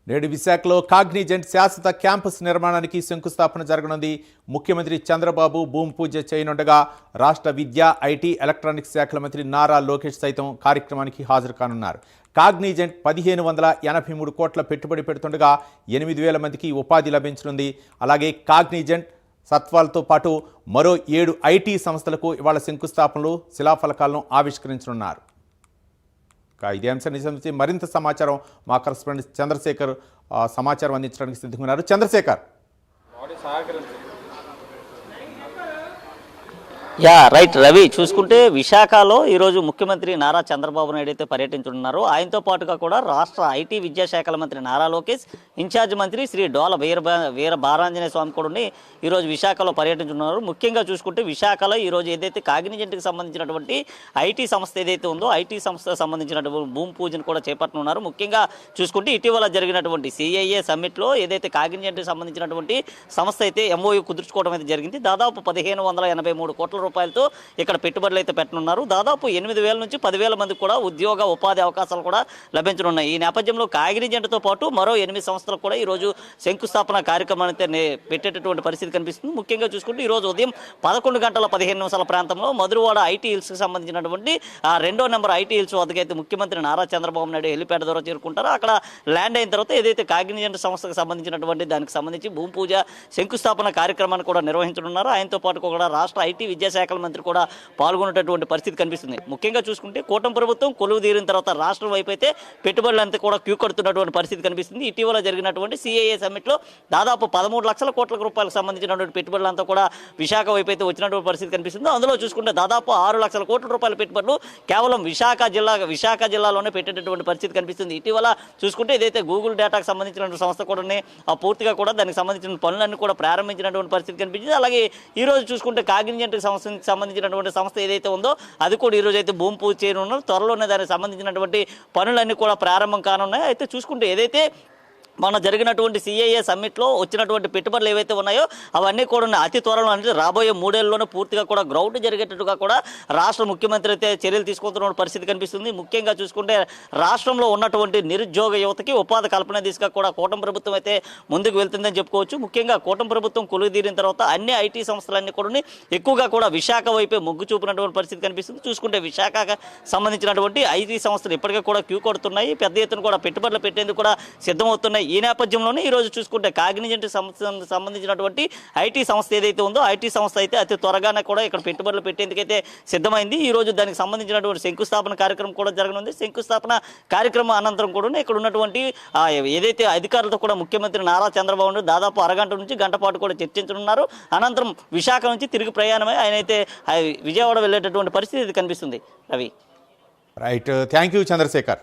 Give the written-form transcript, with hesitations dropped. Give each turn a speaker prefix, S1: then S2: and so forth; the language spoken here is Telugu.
S1: నేడు విశాఖలో కాగ్నిజెంట్ శాశ్వత క్యాంపస్ నిర్మాణానికి శంకుస్థాపన జరగనుంది. ముఖ్యమంత్రి చంద్రబాబు భూమి పూజ చేయనుండగా రాష్ట్ర విద్యా, ఐటీ, ఎలక్ట్రానిక్స్ శాఖల మంత్రి నారా లోకేష్ సైతం కార్యక్రమానికి హాజరు కానున్నారు. కాగ్నిజెంట్ 1583 కోట్ల పెట్టుబడి పెడుతుండగా 8000 మందికి ఉపాధి లభించనుంది. అలాగే కాగ్నిజెంట్ సత్వాలతో పాటు మరో 7 ఐటీ సంస్థలకు ఇవాళ శంకుస్థాపనలు, శిలాఫలకాలను ఆవిష్కరించనున్నారు. ఇదే అంశానికి సంబంధించి మరింత సమాచారం మా కరెస్పాండెంట్ చంద్రశేఖర్ సమాచారం అందించడానికి సిద్ధంగా ఉన్నారు. చంద్రశేఖర్.
S2: రైట్ రవి, చూసుకుంటే విశాఖలో ఈరోజు ముఖ్యమంత్రి నారా చంద్రబాబు నాయుడు అయితే పర్యటించనున్నారు. ఆయనతో పాటుగా కూడా రాష్ట్ర ఐటీ విద్యాశాఖల మంత్రి నారా లోకేష్, ఇన్ఛార్జ్ మంత్రి శ్రీ డోల వీర బారాంజనేయ స్వామి కూడా ఈరోజు విశాఖలో పర్యటించనున్నారు. ముఖ్యంగా చూసుకుంటే విశాఖలో ఈరోజు ఏదైతే కాగ్నిజెంట్కి సంబంధించినటువంటి ఐటీ సంస్థ ఏదైతే ఉందో ఐటీ సంస్థకు సంబంధించినటువంటి భూమి పూజను కూడా చేపట్టనున్నారు. ముఖ్యంగా చూసుకుంటే ఇటీవల జరిగినటువంటి సిఐఏ సమ్మిట్లో ఏదైతే కాగ్నిజెంట్కి సంబంధించినటువంటి సంస్థ అయితే ఎంఓయూ కుదుర్చుకోవడం అయితే జరిగింది. దాదాపు 1583 కోట్ల రూపాయలతో ఇక్కడ పెట్టుబడులు అయితే పెట్టనున్నారు. దాదాపు 8000 నుంచి 10,000 మందికి కూడా ఉద్యోగ ఉపాధి అవకాశాలు కూడా లభించనున్నాయి. ఈ నేపథ్యంలో కాగ్నిజెంట్తో పాటు మరో 8 సంస్థలకు కూడా ఈరోజు శంకుస్థాపన కార్యక్రమాన్ని అయితే పెట్టేటటువంటి పరిస్థితి కనిపిస్తుంది. ముఖ్యంగా చూసుకుంటే ఈరోజు ఉదయం 11 గంటల 15 నిమిషాల ప్రాంతంలో మధురవాడ ఐటీ హిల్స్కి సంబంధించినటువంటి 2వ నెంబర్ ఐటీ హిల్స్ వద్దకైతే ముఖ్యమంత్రి నారా చంద్రబాబు నాయుడు హెలిప్యాడ్ ద్వారా చేరుకుంటారు. అక్కడ ల్యాండ్ అయిన తర్వాత ఏదైతే కాగ్నిజెంట్ సంస్థకు సంబంధించినటువంటి దానికి సంబంధించి భూమి పూజ, శంకుస్థాపన కార్యక్రమాన్ని కూడా నిర్వహించనున్నారు. ఆయనతో పాటు కూడా రాష్ట్ర ఐటీ విద్యాశాఖల మంత్రి కూడా పాల్గొనేటటువంటి పరిస్థితి కనిపిస్తుంది. ముఖ్యంగా చూసుకుంటే కూటమి ప్రభుత్వం కొలువు తీరిన తర్వాత రాష్ట్రం వైపు అయితే పెట్టుబడులంతా కూడా క్యూ కడుతున్నటువంటి పరిస్థితి కనిపిస్తుంది. ఇటీవల జరిగినటువంటి సిఐఏ సమ్మిట్లో దాదాపు 13 లక్షల కోట్ల రూపాయలకు సంబంధించినటువంటి పెట్టుబడులంతా కూడా విశాఖ వైపు అయితే వచ్చినటువంటి పరిస్థితి కనిపిస్తుంది. అందులో చూసుకుంటే దాదాపు 6 లక్షల కోట్ల రూపాయల పెట్టుబడులు కేవలం విశాఖ జిల్లాలోనే పెట్టేటటువంటి పరిస్థితి కనిపిస్తుంది. ఇటీవల చూసుకుంటే ఏదైతే గూగుల్ డేటాకు సంబంధించినటువంటి సంస్థ కూడా పూర్తిగా కూడా దానికి సంబంధించిన పనులన్నీ కూడా ప్రారంభించినటువంటి పరిస్థితి కనిపించింది. అలాగే ఈ రోజు చూసుకుంటే కాగ్నిజెంట్ సంబంధించినటువంటి సంస్థ ఏదైతే ఉందో అది కూడా ఈరోజు అయితే భూమి పూజ చేయనున్నారు. త్వరలోనే దానికి సంబంధించినటువంటి పనులన్నీ కూడా ప్రారంభం కానున్నాయి. అయితే చూసుకుంటే ఏదైతే మన జరిగినటువంటి సిఐఏ సమ్మిట్లో వచ్చినటువంటి పెట్టుబడులు ఏవైతే ఉన్నాయో అవన్నీ కూడా అతి త్వరలో అంటే రాబోయే 3 ఏళ్లలోనే పూర్తిగా కూడా గ్రౌండ్ జరిగేటట్టుగా కూడా రాష్ట్ర ముఖ్యమంత్రి అయితే చర్యలు తీసుకుంటున్న పరిస్థితి కనిపిస్తుంది. ముఖ్యంగా చూసుకుంటే రాష్ట్రంలో ఉన్నటువంటి నిరుద్యోగ యువతకి ఉపాధి కల్పన దిశగా కూడా కూటమి ప్రభుత్వం అయితే ముందుకు వెళ్తుందని చెప్పుకోవచ్చు. ముఖ్యంగా కూటమి ప్రభుత్వం కొలువు తీరిన తర్వాత అన్ని ఐటీ సంస్థలన్నీ కూడా ఎక్కువగా కూడా విశాఖ వైపే మొగ్గు చూపినటువంటి పరిస్థితి కనిపిస్తుంది. చూసుకుంటే విశాఖకు సంబంధించినటువంటి ఐటీ సంస్థలు ఇప్పటికే కూడా క్యూ కొడుతున్నాయి. పెద్ద ఎత్తున కూడా పెట్టుబడులు పెట్టేందుకు కూడా సిద్ధమవుతున్నాయి. ఈ నేపథ్యంలోనే ఈరోజు చూసుకుంటే కాగ్నిజెంట్ సంబంధించినటువంటి ఐటీ సంస్థ ఏదైతే ఉందో ఐటీ సంస్థ అయితే అతి త్వరగానే కూడా ఇక్కడ పెట్టుబడులు పెట్టేందుకైతే సిద్ధమైంది. ఈ రోజు దానికి సంబంధించినటువంటి శంకుస్థాపన కార్యక్రమం కూడా జరగనుంది. శంకుస్థాపన కార్యక్రమం అనంతరం కూడా ఇక్కడ ఉన్నటువంటి ఏదైతే అధికారులతో కూడా ముఖ్యమంత్రి నారా చంద్రబాబు నాయుడు దాదాపు అరగంట నుంచి గంట పాటు కూడా చర్చించనున్నారు. అనంతరం విశాఖ నుంచి తిరిగి ప్రయాణమై ఆయన అయితే విజయవాడ వెళ్ళేటటువంటి పరిస్థితి కనిపిస్తుంది. Ravi.
S1: Right, thank you Chandrasekhar.